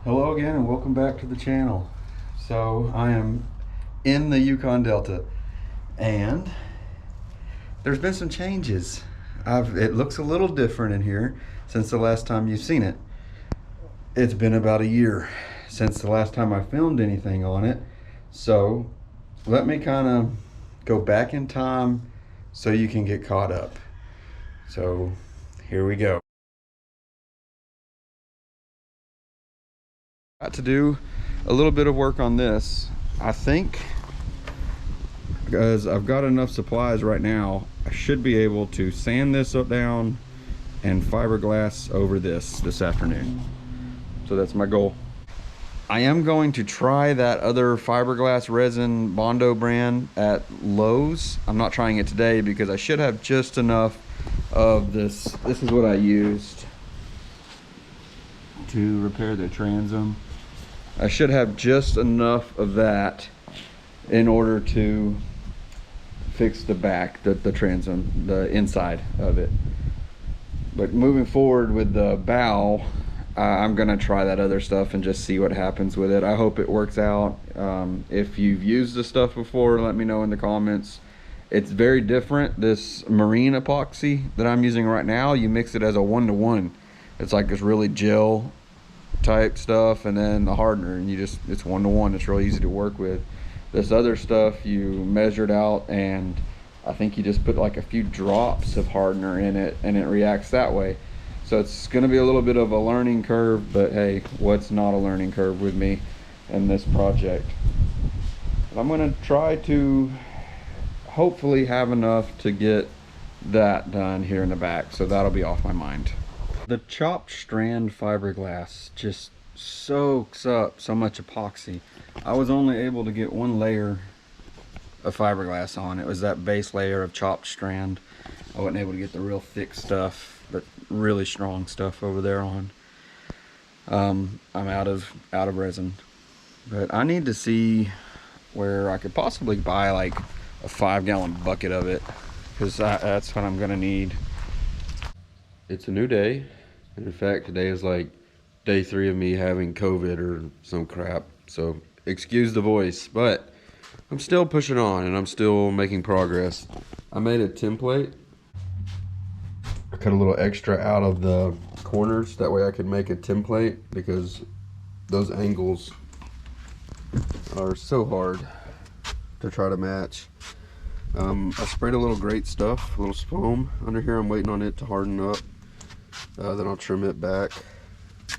Hello again and welcome back to the channel. So I am in the Yukon Delta and there's been some changes. It looks a little different in here since the last time you've seen it. It's been about a year since the last time I filmed anything on it. So let me kind of go back in time so you can get caught up. So here we go. Got to do a little bit of work on this. I think because I've got enough supplies right now, I should be able to sand this down and fiberglass over this afternoon. So that's my goal. I am going to try that other fiberglass resin Bondo brand at Lowe's. I'm not trying it today because I should have just enough of this. This is what I used to repair the transom. I should have just enough of that in order to fix the back, the transom, the inside of it. But moving forward with the bow, I'm gonna try that other stuff and just see what happens with it. I hope it works out. If you've used this stuff before, let me know in the comments. It's very different. This marine epoxy that I'm using right now, you mix it as a 1-to-1. It's like this really gel type stuff, and then the hardener, and it's 1-to-1. It's really easy to work with. This other stuff you measured out, and I think you just put like a few drops of hardener in it and it reacts that way. So it's going to be a little bit of a learning curve, but hey, what's not a learning curve with me in this project? I'm going to try to hopefully have enough to get that done here in the back, so that'll be off my mind. The chopped strand fiberglass just soaks up so much epoxy. I was only able to get one layer of fiberglass on. It was that base layer of chopped strand. I wasn't able to get the real thick stuff, but really strong stuff over there on. I'm out of resin, but I need to see where I could possibly buy like a 5-gallon bucket of it, because that's what I'm gonna need. It's a new day, and in fact today is like day 3 of me having COVID or some crap, so excuse the voice, but I'm still pushing on and I'm still making progress. I made a template. I cut a little extra out of the corners, that way I could make a template, because those angles are so hard to try to match. I sprayed a little great stuff, a little foam under here. I'm waiting on it to harden up. Then I'll trim it back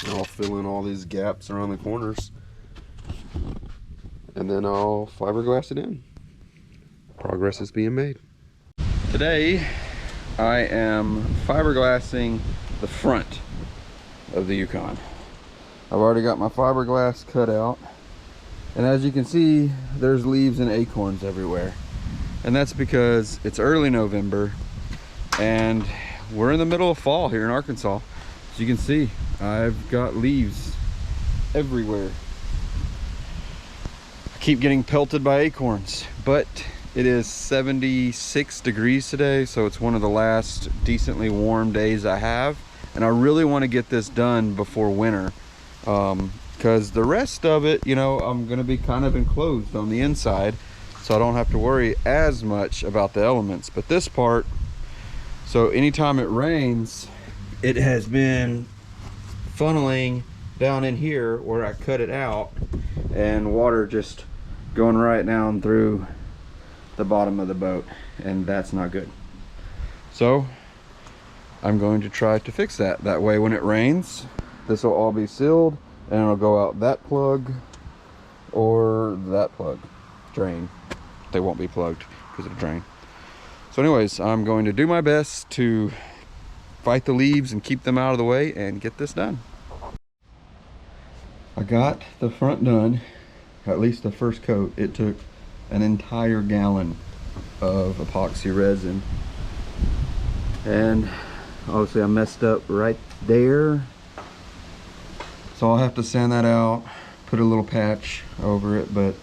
and I'll fill in all these gaps around the corners, and then I'll fiberglass it in. Progress is being made. Today I am fiberglassing the front of the Yukon. I've already got my fiberglass cut out, and as you can see, there's leaves and acorns everywhere. And that's because it's early November and we're in the middle of fall here in Arkansas. As you can see, I've got leaves everywhere. I keep getting pelted by acorns, but it is 76 degrees today, so it's one of the last decently warm days I have, and I really want to get this done before winter, because the rest of it, you know, I'm going to be kind of enclosed on the inside, so I don't have to worry as much about the elements. But this part, so anytime it rains, it has been funneling down in here where I cut it out, and water just going right down through the bottom of the boat, and that's not good. So I'm going to try to fix that. That way when it rains, this will all be sealed, and it'll go out that plug or that plug, drain. They won't be plugged because of the drain. So anyways, I'm going to do my best to fight the leaves and keep them out of the way and get this done. I got the front done, at least the first coat. It took an entire gallon of epoxy resin, and obviously I messed up right there, so I'll have to sand that out, put a little patch over it, but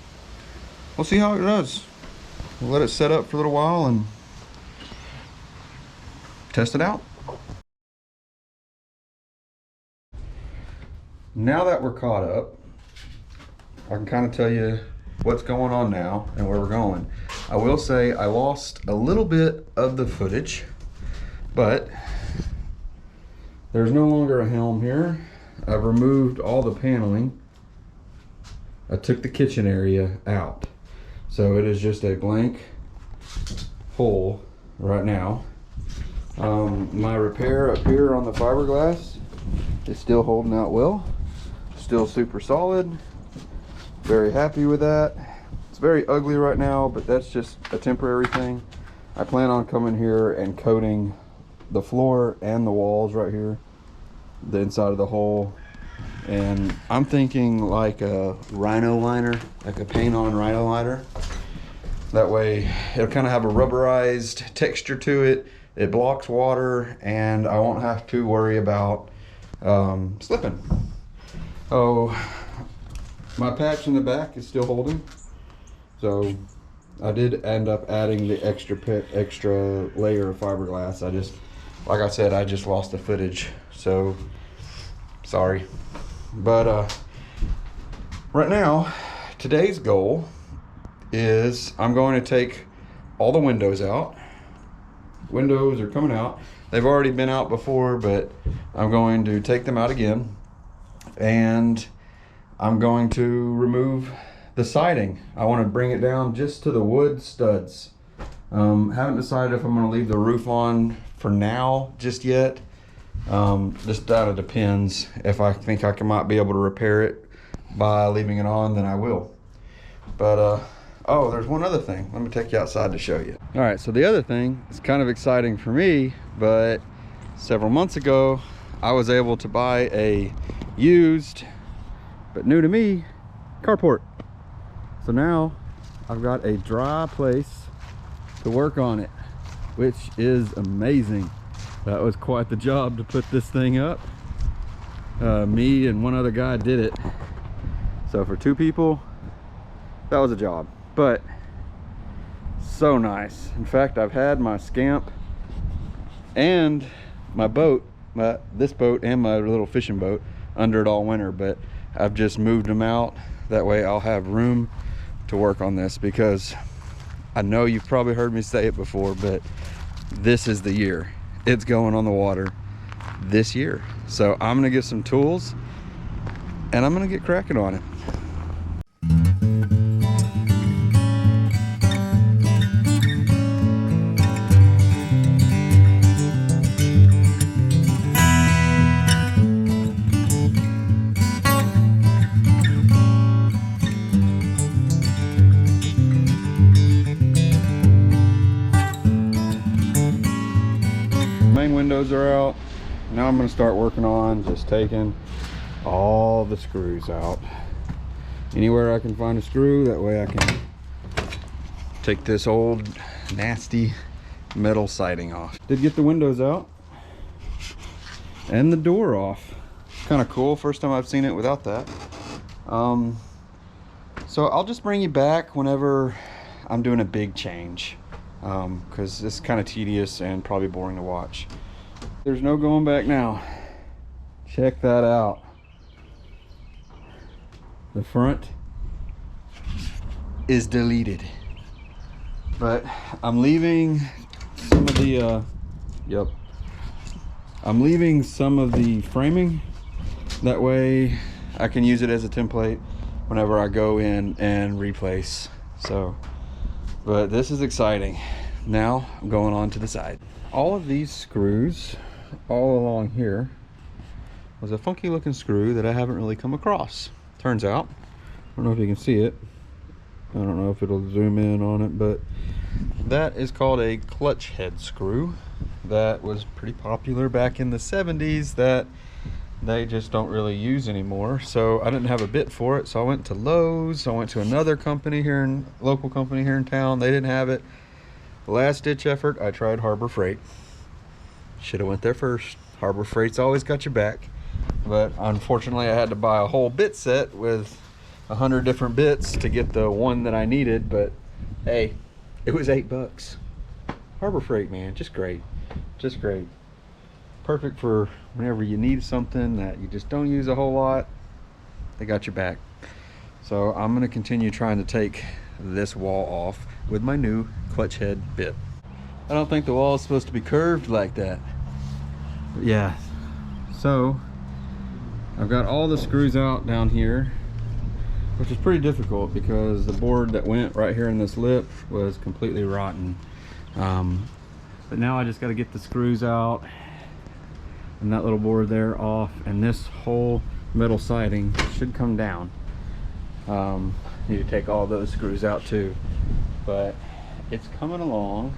we'll see how it does. We'll let it set up for a little while and test it out. now that we're caught up, I can kind of tell you what's going on now and where we're going. I will say I lost a little bit of the footage, but there's no longer a helm here. I've removed all the paneling. I took the kitchen area out. So it is just a blank hole right now. My repair up here on the fiberglass is still holding out well. Still super solid. Very happy with that. It's very ugly right now, but that's just a temporary thing. I plan on coming here and coating the floor and the walls right here, the inside of the hole. And I'm thinking like a rhino liner, like a paint on rhino liner. That way it'll kind of have a rubberized texture to it. It blocks water and I won't have to worry about slipping. Oh, my patch in the back is still holding. So I did end up adding the extra layer of fiberglass. Like I said, I just lost the footage. So sorry. But right now, today's goal is I'm going to take all the windows out. Windows are coming out. They've already been out before, but I'm going to take them out again. And I'm going to remove the siding. I want to bring it down just to the wood studs. Haven't decided if I'm going to leave the roof on for now just yet. Just that it depends. If I think I might be able to repair it by leaving it on, then I will. But oh, there's one other thing. Let me take you outside to show you. All right, so the other thing is kind of exciting for me, but several months ago I was able to buy a used but new to me carport. So now I've got a dry place to work on it, which is amazing. That was quite the job to put this thing up. Me and one other guy did it. So for 2 people, that was a job, but so nice. In fact, I've had my Scamp and my boat, this boat and my little fishing boat under it all winter, but I've just moved them out. That way I'll have room to work on this, because I know you've probably heard me say it before, but this is the year. It's going on the water this year. So I'm gonna get some tools and I'm gonna get cracking on it. Main windows are out. Now I'm going to start working on just taking all the screws out. Anywhere I can find a screw, that way I can take this old nasty metal siding off. Did get the windows out and the door off. Kind of cool, first time I've seen it without that. So I'll just bring you back whenever I'm doing a big change, because it's kind of tedious and probably boring to watch. There's no going back now. Check that out. The front is deleted, but I'm leaving some of the I'm leaving some of the framing. That way I can use it as a template whenever I go in and replace. So, but this is exciting. Now I'm going on to the side. All of these screws all along here was a funky looking screw that I haven't really come across. Turns out, I don't know if you can see it. I don't know if it'll zoom in on it, but that is called a clutch head screw. That was pretty popular back in the 70s that they just don't really use anymore. So I didn't have a bit for it, so I went to Lowe's. I went to another company here, local company here in town. They didn't have it. Last ditch effort, I tried Harbor Freight. Should have went there first. Harbor Freight's always got your back. But unfortunately I had to buy a whole bit set with 100 different bits to get the one that I needed. But hey, it was $8. Harbor Freight, man, just great. Just great. Perfect for whenever you need something that you just don't use a whole lot. They got your back. So I'm gonna continue trying to take this wall off with my new clutch head bit. I don't think the wall is supposed to be curved like that. But yeah, so I've got all the screws out down here, which is pretty difficult because the board that went right here in this lip was completely rotten. But now I just got to get the screws out and that little board there off, and this whole metal siding should come down. Need to take all those screws out too, but it's coming along.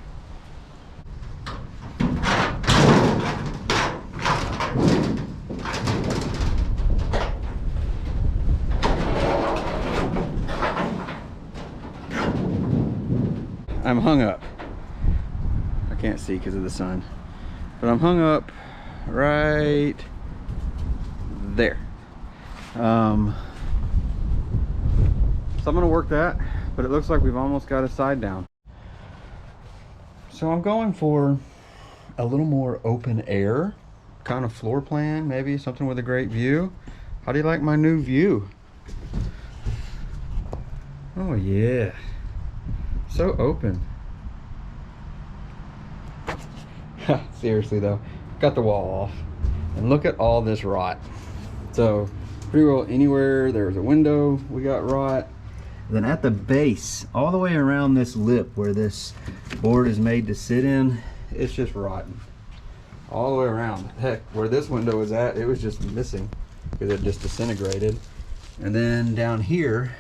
I'm hung up. I can't see because of the sun, but I'm hung up right there. So I'm gonna work that, but it looks like we've almost got a side down. So I'm going for a little more open air kind of floor plan, maybe something with a great view. How do you like my new view? Oh yeah, so open. Seriously though, got the wall off and look at all this rot. So pretty well anywhere there's a window we got rot. Then at the base, all the way around this lip where this board is made to sit in, it's just rotten all the way around. Heck, where this window is at, it was just missing because it just disintegrated. And then down here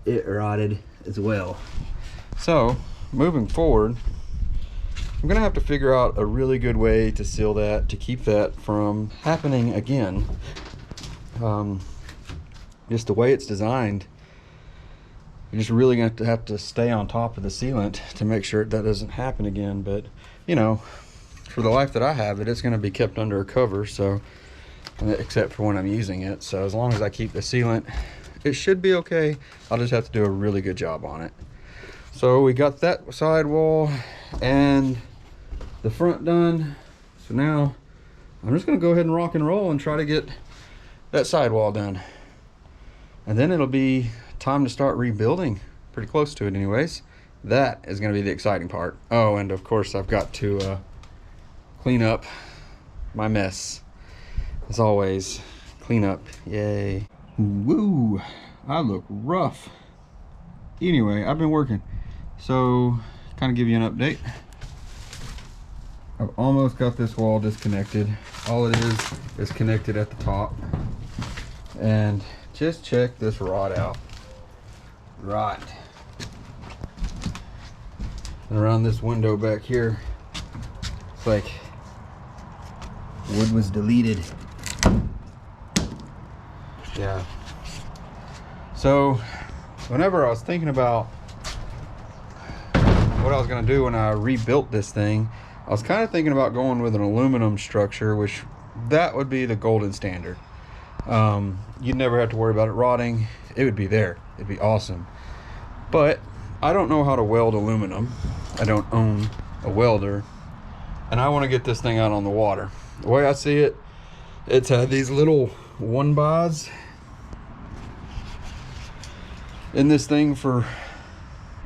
it rotted as well. So moving forward, I'm gonna have to figure out a really good way to seal that, to keep that from happening again. Just the way it's designed, you're just really gonna have to stay on top of the sealant to make sure that doesn't happen again. But you know, for the life that I have it, it's gonna be kept under a cover, so except for when I'm using it. So as long as I keep the sealant, it should be okay. I'll just have to do a really good job on it. So we got that side wall and the front done. So now I'm just gonna go ahead and rock and roll and try to get that side wall done. And then it'll be time to start rebuilding, pretty close to it anyways. That is gonna be the exciting part. Oh, and of course I've got to clean up my mess. As always, clean up, yay. Woo, I look rough. Anyway, I've been working. So, kind of give you an update. I've almost got this wall disconnected. All it is connected at the top. And just check this rot out. Rot. And around this window back here, it's like wood was deleted. Yeah. So, whenever I was thinking about what I was gonna do when I rebuilt this thing, I was kind of thinking about going with an aluminum structure, which that would be the golden standard. You'd never have to worry about it rotting. It would be there. It'd be awesome. But I don't know how to weld aluminum. I don't own a welder, and I want to get this thing out on the water. The way I see it, it's had these little 1-bys in this thing for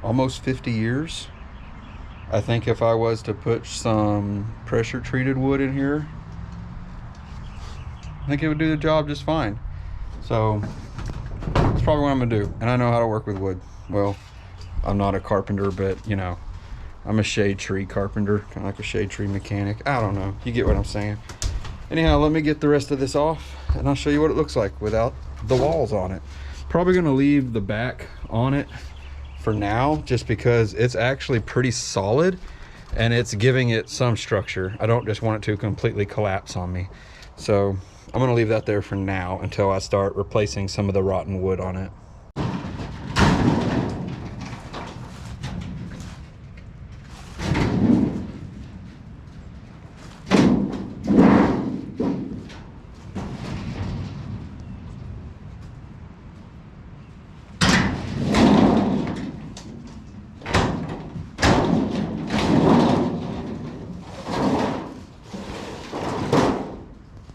almost 50 years. I think if I was to put some pressure treated wood in here, I think it would do the job just fine. So that's probably what I'm gonna do. And I know how to work with wood. Well, I'm not a carpenter, but you know, I'm a shade tree carpenter, kind of like a shade tree mechanic. I don't know, you get what I'm saying. Anyhow, let me get the rest of this off and I'll show you what it looks like without the walls on it. Probably gonna leave the back on it for now, just because it's actually pretty solid and it's giving it some structure. I don't just want it to completely collapse on me. So I'm gonna leave that there for now until I start replacing some of the rotten wood on it.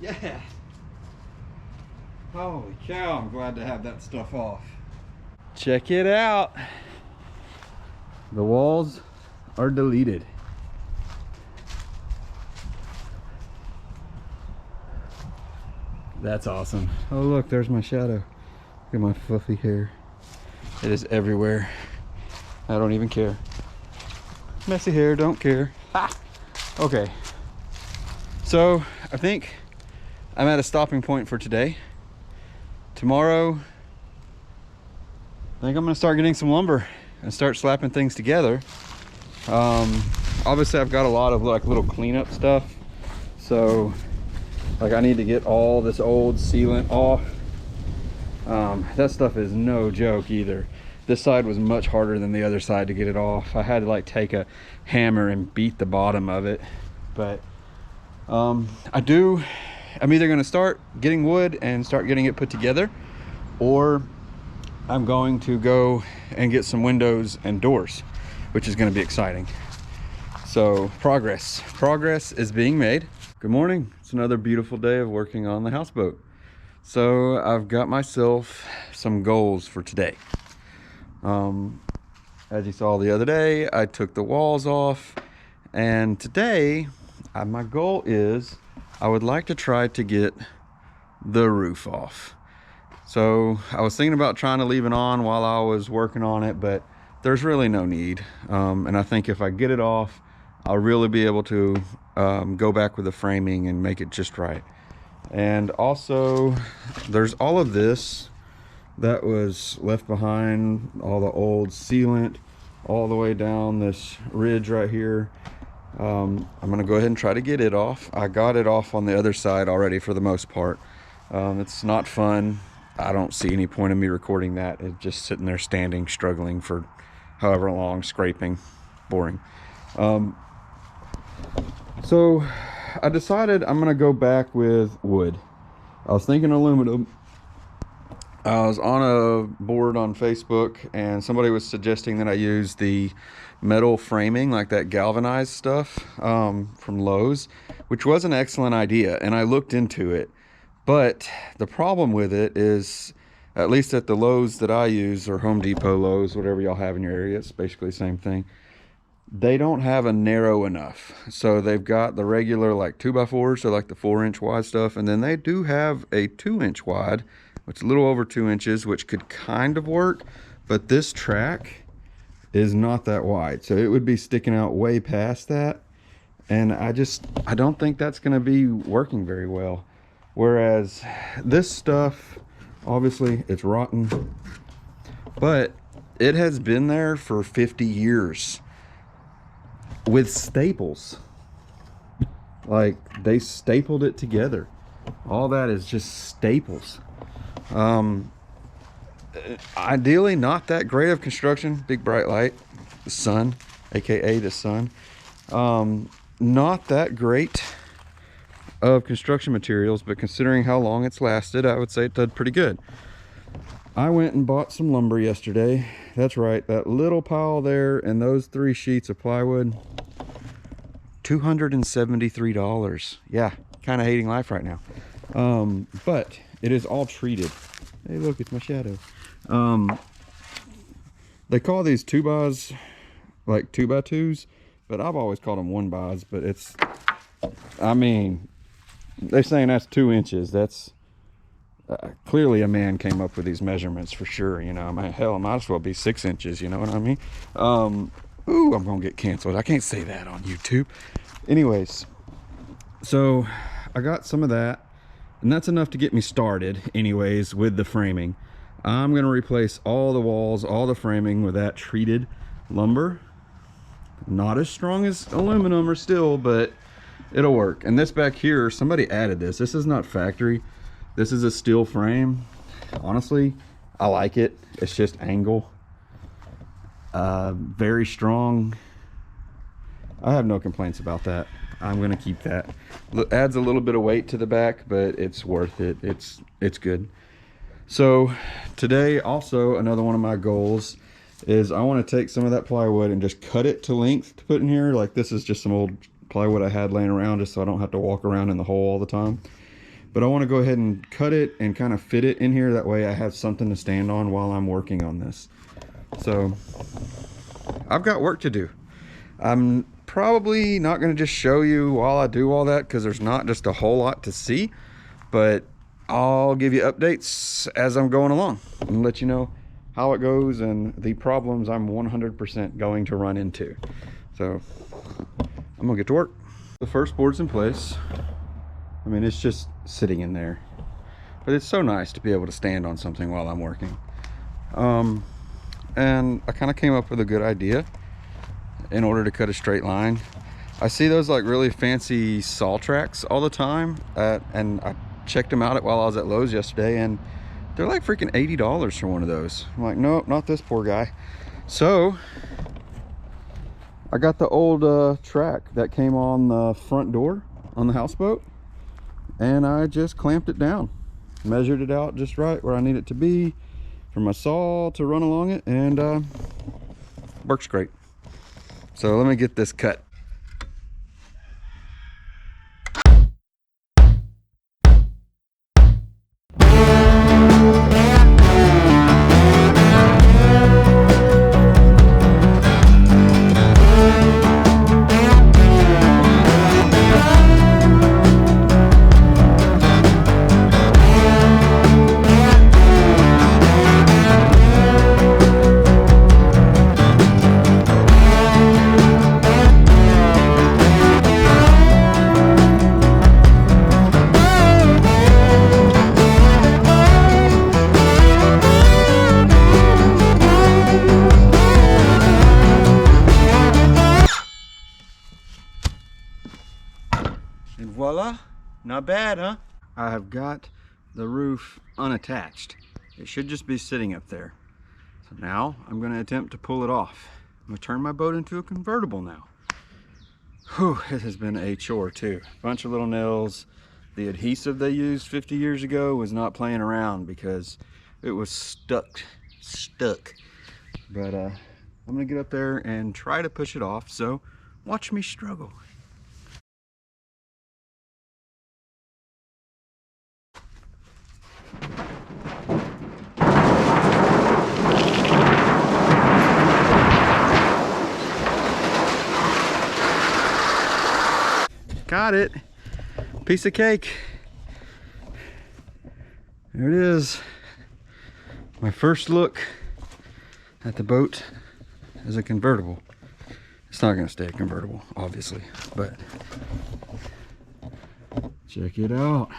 Yeah. Holy cow. glad to have that stuff off. Check it out. The walls are deleted. That's awesome. Oh look, there's my shadow. Look at my fluffy hair. It is everywhere. I don't even care. Messy hair, don't care. Ha! Okay. So I think I'm at a stopping point for today. Tomorrow, I think I'm gonna start getting some lumber and start slapping things together. Obviously I've got a lot of like little cleanup stuff. So like I need to get all this old sealant off. That stuff is no joke either. This side was much harder than the other side to get it off. I had to like take a hammer and beat the bottom of it. But I'm either gonna start getting wood and start getting it put together, or I'm going to go and get some windows and doors, which is gonna be exciting. So progress is being made. Good morning. It's another beautiful day of working on the houseboat. So I've got myself some goals for today. As you saw the other day, I took the walls off, and today my goal is I would like to try to get the roof off. So I was thinking about trying to leave it on while I was working on it, but there's really no need. And I think if I get it off, I'll really be able to go back with the framing and make it just right. And also there's all of this that was left behind, all the old sealant all the way down this ridge right here. I'm gonna go ahead and try to get it off. I got it off on the other side already for the most part. It's not fun. I don't see any point in me recording that. It's just sitting there standing, struggling for however long, scraping, boring. So I decided I'm gonna go back with wood. I was thinking aluminum. I was on a board on Facebook and somebody was suggesting that I use the metal framing, like that galvanized stuff from Lowe's, which was an excellent idea, and I looked into it. But the problem with it is, at least at the Lowe's that I use, or Home Depot, Lowe's, whatever y'all have in your area, it's basically the same thing. They don't have a narrow enough. So they've got the regular like 2x4s, so like the 4-inch wide stuff, and then they do have a 2-inch wide, which is a little over 2 inches, which could kind of work, but this track is not that wide, so it would be sticking out way past that, and I don't think that's going to be working very well. Whereas this stuff, obviously it's rotten, but it has been there for 50 years with staples. Like they stapled it together. All that is just staples. Ideally not that great of construction. Big bright light, the sun, aka the sun. Not that great of construction materials, but considering how long it's lasted, I would say it did pretty good. I went and bought some lumber yesterday. That's right, that little pile there and those 3 sheets of plywood, $273. Yeah, kind of hating life right now. But it is all treated. Hey look, it's my shadow. They call these 2x, like 2x2s, but I've always called them 1x's, but it's, I mean, they're saying that's 2 inches. That's clearly a man came up with these measurements for sure. You know, I mean, hell, it might as well be 6 inches, you know what I mean? Ooh, I'm gonna get canceled. I can't say that on YouTube. Anyways, so I got some of that, and that's enough to get me started anyways with the framing. I'm gonna replace all the walls, all the framing with that treated lumber. Not as strong as aluminum or steel, but it'll work. And this back here, somebody added this. This is not factory. This is a steel frame. Honestly, I like it. It's just angle. Very strong. I have no complaints about that. I'm gonna keep that. Adds a little bit of weight to the back, but it's worth it. It's good. So today also, another one of my goals is I want to take some of that plywood and just cut it to length to put in here. Like this is just some old plywood I had laying around just so I don't have to walk around in the hole all the time. but I want to go ahead and cut it and kind of fit it in here. That way I have something to stand on while I'm working on this. So I've got work to do. I'm probably not going to just show you while I do all that, because there's not just a whole lot to see, but I'll give you updates as I'm going along and let you know how it goes and the problems I'm 100% going to run into. So I'm gonna get to work. The first board's in place. I mean, it's just sitting in there, but it's so nice to be able to stand on something while I'm working. And I kind of came up with a good idea in order to cut a straight line. I see those like really fancy saw tracks all the time, and I checked them out while I was at Lowe's yesterday, and they're like freaking $80 for one of those. I'm like, nope, not this poor guy. So I got the old track that came on the front door on the houseboat, and I just clamped it down, measured it out just right where I need it to be for my saw to run along it, and works great. So let me get this cut. And voila, not bad, huh? I have got the roof unattached. It should just be sitting up there. So now I'm gonna attempt to pull it off. I'm gonna turn my boat into a convertible now. Whew, it has been a chore too. Bunch of little nails. The adhesive they used 50 years ago was not playing around because it was stuck. But I'm gonna get up there and try to push it off, so watch me struggle. Got it. Piece of cake. There it is. My first look at the boat as a convertible. It's not going to stay a convertible, obviously, but check it out.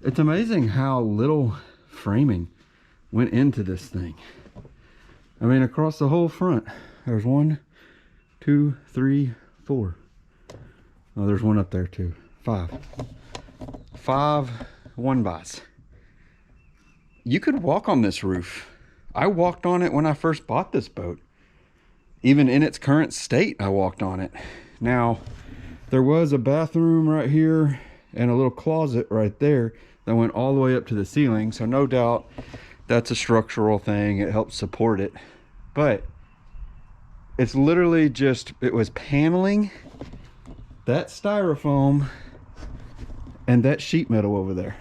It's amazing how little framing went into this thing. I mean, across the whole front, there's 1, 2, 3, 4. Oh, there's one up there too. 5 1-bys. You could walk on this roof. I walked on it when I first bought this boat. Even in its current state, I walked on it. Now, there was a bathroom right here and a little closet right there that went all the way up to the ceiling. So no doubt that's a structural thing. It helps support it. But it's literally just, it was paneling, that styrofoam, and that sheet metal over there.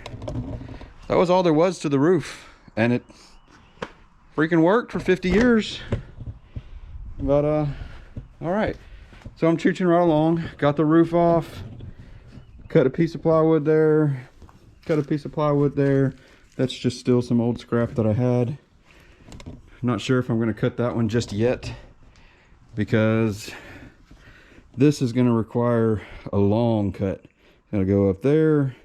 That was all there was to the roof, and it freaking worked for 50 years. But all right, so I'm chooching right along. Got the roof off, cut a piece of plywood there, cut a piece of plywood there. That's just still some old scrap that I had. Not sure if I'm going to cut that one just yet, because this is going to require a long cut. It'll go up there,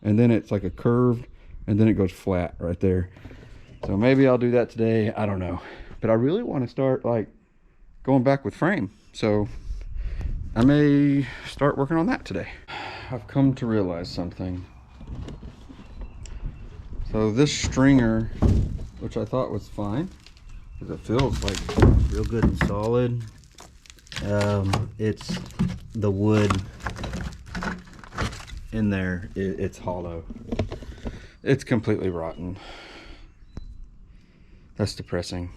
and then it's like a curved, and then it goes flat right there. So maybe I'll do that today. I don't know. But I really want to start like going back with frame. So I may start working on that today. I've come to realize something. So this stringer, which I thought was fine, because it feels like real good and solid. It's the wood in there, it's hollow. It's completely rotten. That's depressing.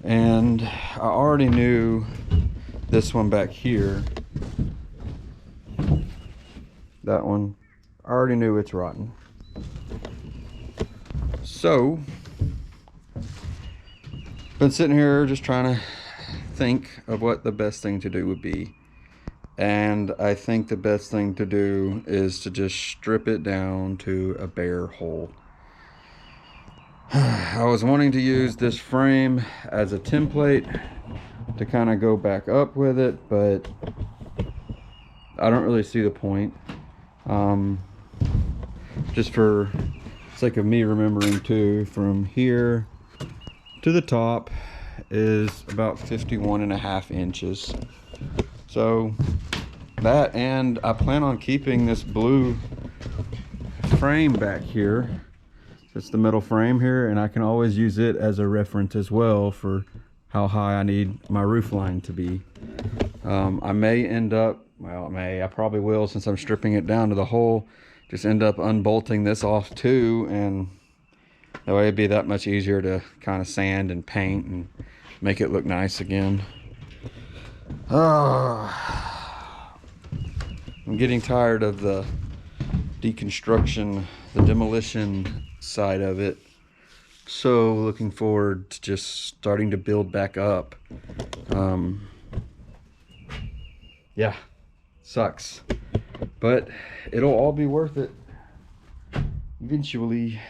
And I already knew this one back here, that one I already knew it's rotten. So, been sitting here just trying to think of what the best thing to do would be. And I think the best thing to do is to just strip it down to a bare hole. I was wanting to use this frame as a template to kind of go back up with it, but I don't really see the point. Just for sake of me remembering too, from here to the top is about 51.5 inches. So that, and I plan on keeping this blue frame back here. It's the metal frame here, and I can always use it as a reference as well for how high I need my roof line to be. I may end up, well, I probably will, since I'm stripping it down to the hole, just end up unbolting this off too, and that way it'd be that much easier to kind of sand and paint and make it look nice again. I'm getting tired of the deconstruction, the demolition side of it. So looking forward to just starting to build back up. Yeah, sucks, but it'll all be worth it eventually.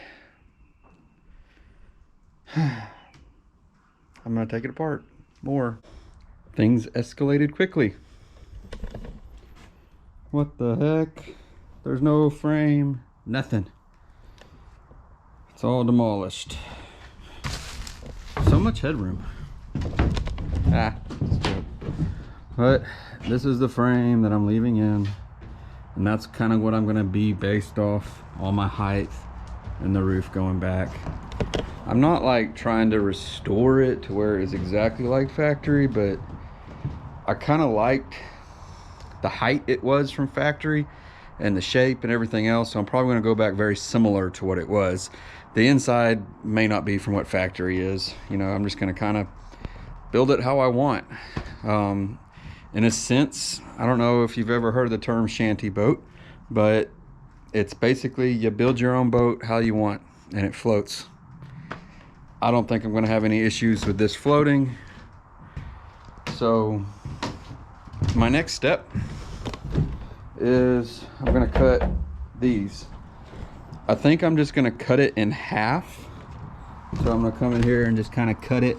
I'm gonna take it apart more. Things escalated quickly. What the heck? There's no frame, nothing. It's all demolished. So much headroom. But this is the frame that I'm leaving in, and that's kind of what I'm gonna be based off all my height and the roof going back. I'm not like trying to restore it to where it is exactly like factory, but I kind of liked the height it was from factory and the shape and everything else, so I'm probably going to go back very similar to what it was. The inside may not be from what factory is, you know. I'm just going to kind of build it how I want. In a sense, I don't know if you've ever heard of the term shanty boat, but it's basically you build your own boat how you want and it floats. I don't think I'm going to have any issues with this floating. So my next step is I'm going to cut these. I think I'm just going to cut it in half. So I'm going to come in here and just kind of cut it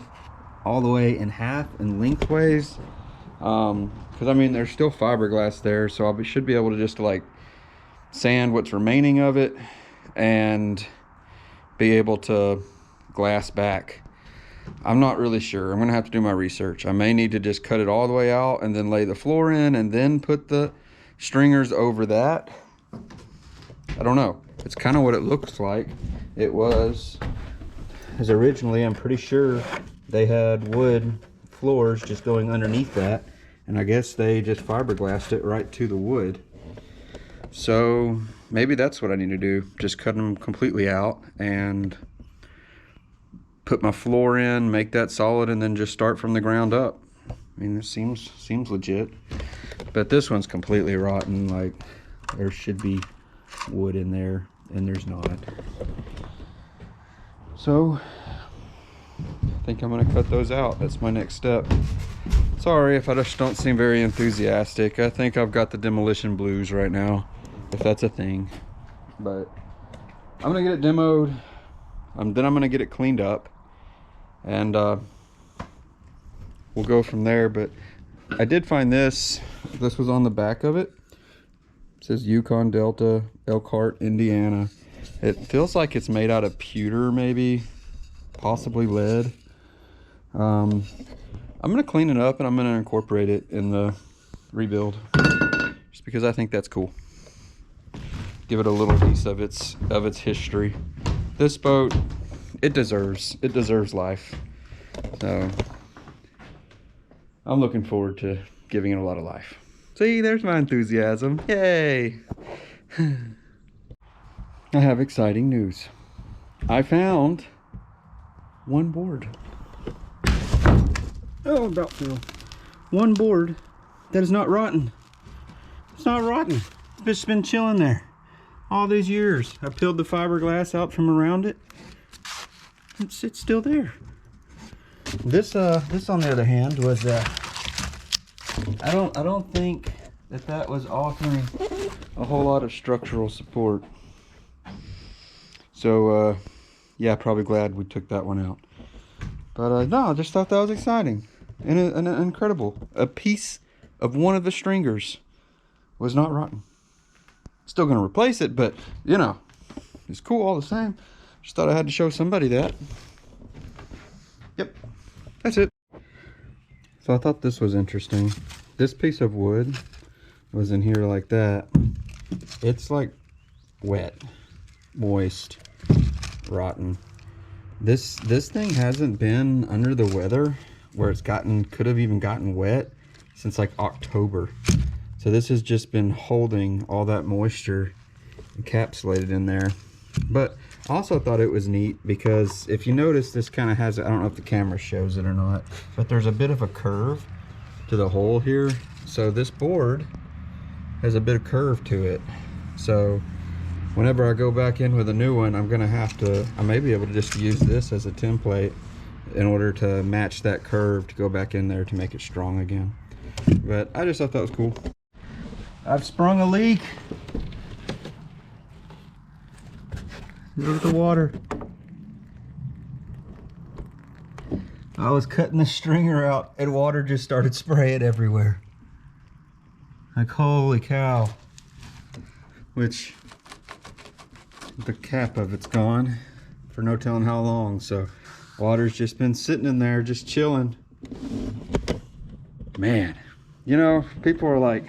all the way in half and lengthways. Because I mean, there's still fiberglass there, so I should be able to just like sand what's remaining of it and be able to glass back. I'm not really sure. I'm gonna have to do my research. I may need to just cut it all the way out and then lay the floor in and then put the stringers over that. I don't know. It's kind of what it looks like. It was, as originally, I'm pretty sure they had wood floors just going underneath that, and I guess they just fiberglassed it right to the wood. So maybe that's what I need to do. Just cut them completely out and put my floor in, make that solid, and then just start from the ground up. I mean, this seems legit. But this one's completely rotten. Like, there should be wood in there, and there's not. So I think I'm gonna cut those out. That's my next step. Sorry if I just don't seem very enthusiastic. I think I've got the demolition blues right now, if that's a thing. But I'm gonna get it demoed. Then I'm gonna get it cleaned up, and we'll go from there. But I did find this. This was on the back of it. It says Yukon Delta, Elkhart, Indiana. It feels like it's made out of pewter, maybe, possibly lead. I'm gonna clean it up and I'm gonna incorporate it in the rebuild, just because I think that's cool. Give it a little piece of its history. This boat, it deserves life. So I'm looking forward to giving it a lot of life. See, there's my enthusiasm. Yay! I have exciting news. I found one board. Oh, about fell. One board that is not rotten. It's not rotten. It's just been chilling there. all these years. I peeled the fiberglass out from around it. It's still there. This on the other hand was I don't think that was offering a whole lot of structural support. So yeah, probably glad we took that one out. But no, I just thought that was exciting and incredible. A piece of one of the stringers was not rotten. Still gonna replace it, but you know, it's cool all the same. Just thought I had to show somebody that. Yep, that's it. So I thought this was interesting. This piece of wood was in here like that. It's like wet, moist, rotten. This thing hasn't been under the weather where it's could have even gotten wet since like October. So this has just been holding all that moisture encapsulated in there. But I also thought it was neat because if you notice, this kind of has, I don't know if the camera shows it or not, but there's a bit of a curve to the hole here. So this board has a bit of curve to it. So whenever I go back in with a new one, I may be able to just use this as a template in order to match that curve to go back in there to make it strong again. But I just thought that was cool. I've sprung a leak. Look at the water. I was cutting the stringer out and water just started spraying everywhere. Like, holy cow. Which, the cap of it's gone for no telling how long. So water's just been sitting in there just chilling. Man, you know, people are like,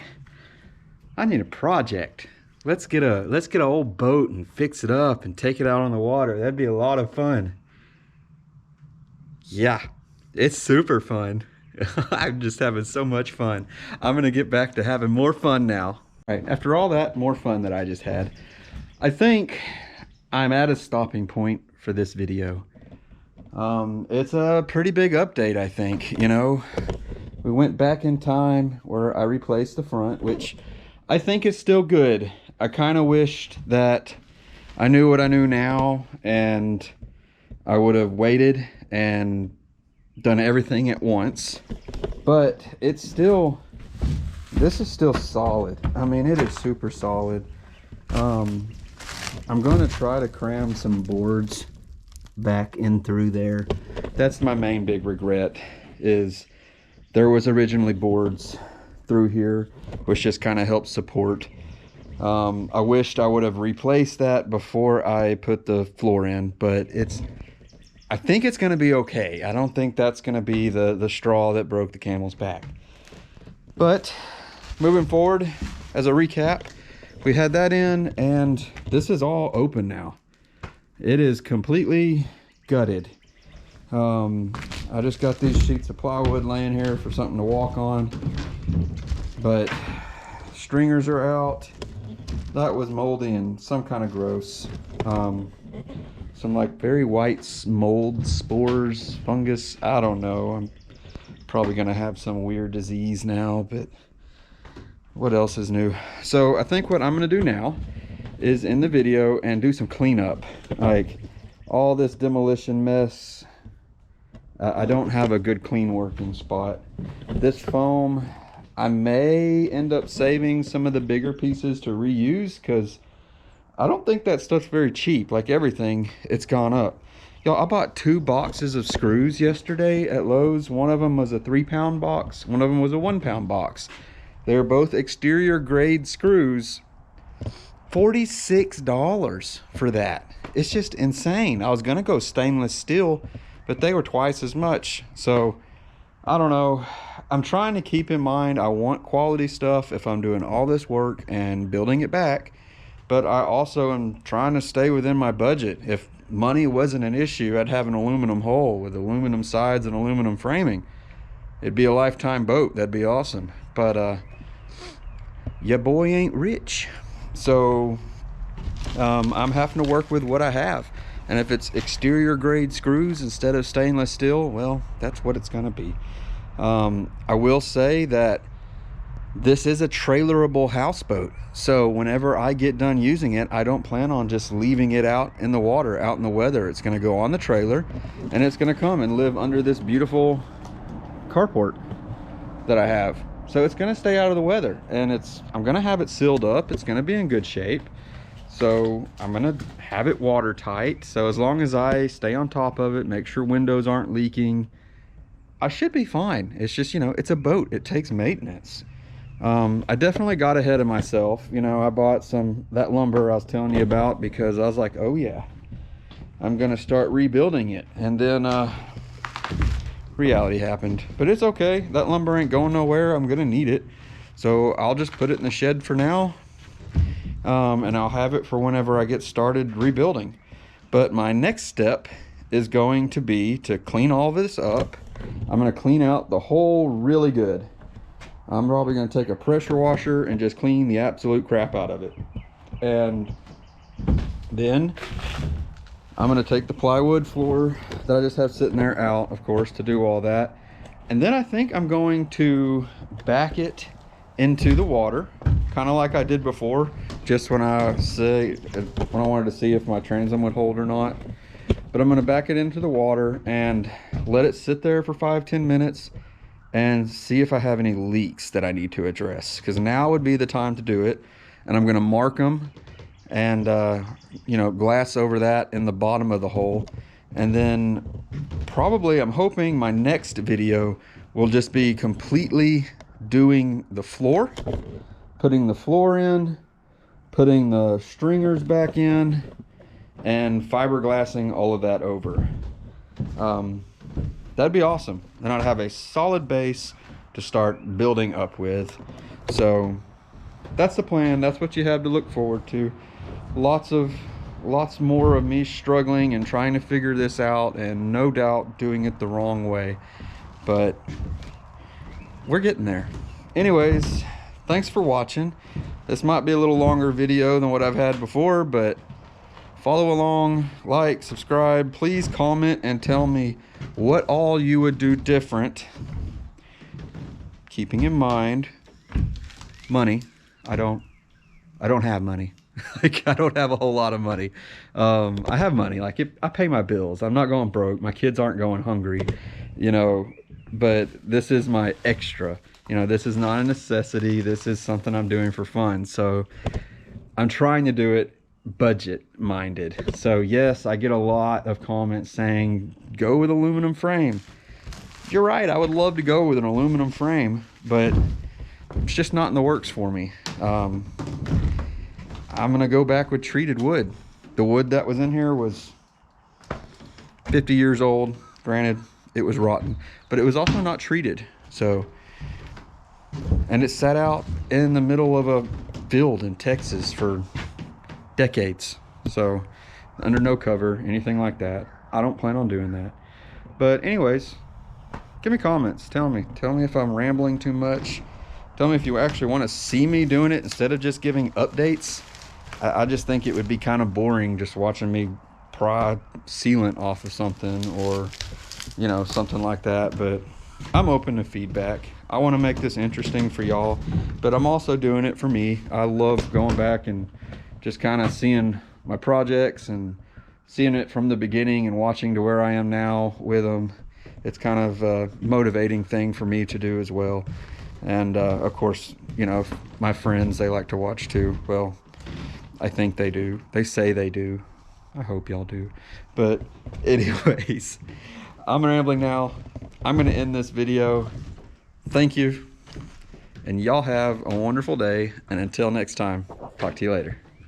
I need a project. Let's get an old boat and fix it up and take it out on the water. That'd be a lot of fun. Yeah, it's super fun. I'm just having so much fun. I'm gonna get back to having more fun now. All right, after all that more fun that I just had, I think I'm at a stopping point for this video. It's a pretty big update, I think. You know, we went back in time where I replaced the front, which I think is still good. I kind of wished that I knew what I knew now and I would have waited and done everything at once. But it's still, this is still solid. I mean, it is super solid. I'm going to try to cram some boards back in through there. That's my main big regret, is there was originally boards through here, which just kind of helps support. I wished I would have replaced that before I put the floor in, but I think it's going to be okay. I don't think that's going to be the straw that broke the camel's back. But moving forward, as a recap, we had that in and this is all open now. It is completely gutted. I just got these sheets of plywood laying here for something to walk on, but stringers are out. That was moldy and some kind of gross. Some like very white mold spores, fungus, I don't know. I'm probably gonna have some weird disease now, but what else is new? So I think what I'm gonna do now is end the video and do some cleanup. Like all this demolition mess, I don't have a good clean working spot. This foam, I may end up saving some of the bigger pieces to reuse because I don't think that stuff's very cheap. Like everything, it's gone up. Y'all, I bought 2 boxes of screws yesterday at Lowe's. One of them was a 3-pound box. One of them was a 1-pound box. They're both exterior grade screws. $46 for that. It's just insane. I was gonna go stainless steel, but they were twice as much. So I don't know. I'm trying to keep in mind I want quality stuff if I'm doing all this work and building it back, but I also am trying to stay within my budget. If money wasn't an issue, I'd have an aluminum hull with aluminum sides and aluminum framing. It'd be a lifetime boat. That'd be awesome. But your boy ain't rich, so I'm having to work with what I have. And if it's exterior grade screws instead of stainless steel, well, that's what it's gonna be. I will say that this is a trailerable houseboat. So whenever I get done using it, I don't plan on just leaving it out in the water, out in the weather. It's gonna go on the trailer and it's gonna come and live under this beautiful carport that I have. So it's gonna stay out of the weather, and I'm gonna have it sealed up. It's gonna be in good shape. So I'm gonna have it watertight. So as long as I stay on top of it, make sure windows aren't leaking, I should be fine. It's just, you know, it's a boat. It takes maintenance. I definitely got ahead of myself. You know, I bought that lumber I was telling you about because I was like, oh yeah, I'm gonna start rebuilding it. And then reality happened. But it's okay. That lumber ain't going nowhere. I'm gonna need it. So I'll just put it in the shed for now. And I'll have it for whenever I get started rebuilding. But my next step is going to be to clean all this up. I'm going to clean out the hole really good. I'm probably going to take a pressure washer and just clean the absolute crap out of it. And then I'm going to take the plywood floor that I just have sitting there out, of course, to do all that. And then I think I'm going to back it into the water, kind of like I did before, just when I wanted to see if my transom would hold or not. But I'm going to back it into the water and let it sit there for 5-10 minutes and see if I have any leaks that I need to address, because now would be the time to do it. And I'm going to mark them and you know, glass over that in the bottom of the hole. And then probably, I'm hoping my next video will just be completely doing the floor, putting the floor in, putting the stringers back in, and fiberglassing all of that over. That'd be awesome. Then I'd have a solid base to start building up with. So that's the plan. That's what you have to look forward to. Lots more of me struggling and trying to figure this out, and no doubt doing it the wrong way, but we're getting there. Anyways, thanks for watching. This might be a little longer video than what I've had before, but follow along, like, subscribe. Please comment and tell me what all you would do different, keeping in mind money. I don't have money. Like, I don't have a whole lot of money. I have money. Like, I pay my bills. I'm not going broke. My kids aren't going hungry, you know, but this is my extra. You know, this is not a necessity. This is something I'm doing for fun. So I'm trying to do it budget minded. So yes, I get a lot of comments saying, go with aluminum frame. You're right. I would love to go with an aluminum frame, but it's just not in the works for me. I'm gonna go back with treated wood. The wood that was in here was 50 years old. Granted, it was rotten, but it was also not treated. So, and it sat out in the middle of a field in Texas for decades. So, under no cover, anything like that. I don't plan on doing that. But anyways, give me comments. Tell me if I'm rambling too much. Tell me if you actually want to see me doing it instead of just giving updates. I just think it would be kind of boring just watching me pry sealant off of something, or, you know, something like that. But I'm open to feedback. I want to make this interesting for y'all, but I'm also doing it for me. I love going back and just kind of seeing my projects and seeing it from the beginning and watching to where I am now with them. It's kind of a motivating thing for me to do as well. And of course, you know, my friends, they like to watch too. Well, I think they do. They say they do. I hope y'all do. But anyways, I'm rambling now. I'm going to end this video. Thank you. And y'all have a wonderful day. And until next time, talk to you later.